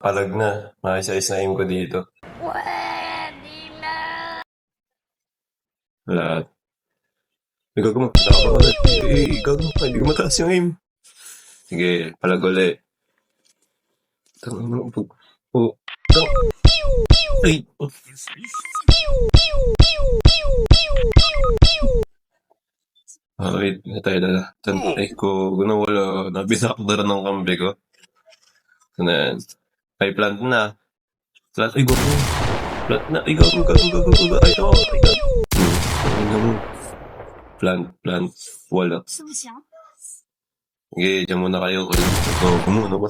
Palag na. Makisayos na aim ko dito. Pwede na! Lahat. Ikaw mo. Ikaw mo. Hindi ko mataas yung aim. Sige, palag ulit. Oh. Ay. Wait. Tayo na. Ay ko. Wala. Nabisakdara ng kambi ko. So na yan. Ay, plant na. Plant. Ay, go. Plant na. Ay, go. Ay, go. Plant. Wala. 什么想法？ Sige, dyan muna kayo. Kumuno ba?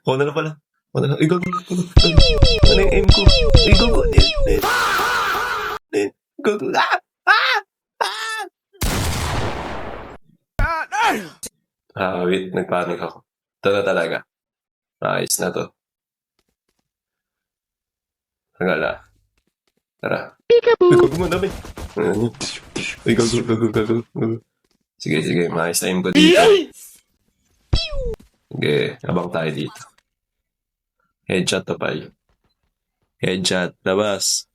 Ako na lang pala. Ikaw. Ano yung aim ko? Ikaw. Wait. Nagpanik ako. Ito na talaga. Ayos na to. Tagala. Tara. Ikaw gumadami. Ikaw. Sige. Maayos na aim ko dito. Sige, abang tayo dito. Headshot to pal. Headshot. Labas.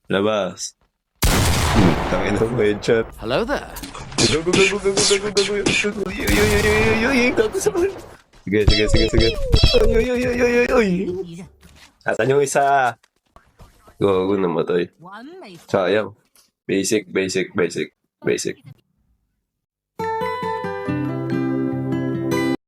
Tangin na mo, headshot. Hello there. Go. Sige. Asan yung isa? Go, namatay. 完美 Sayang. Basic.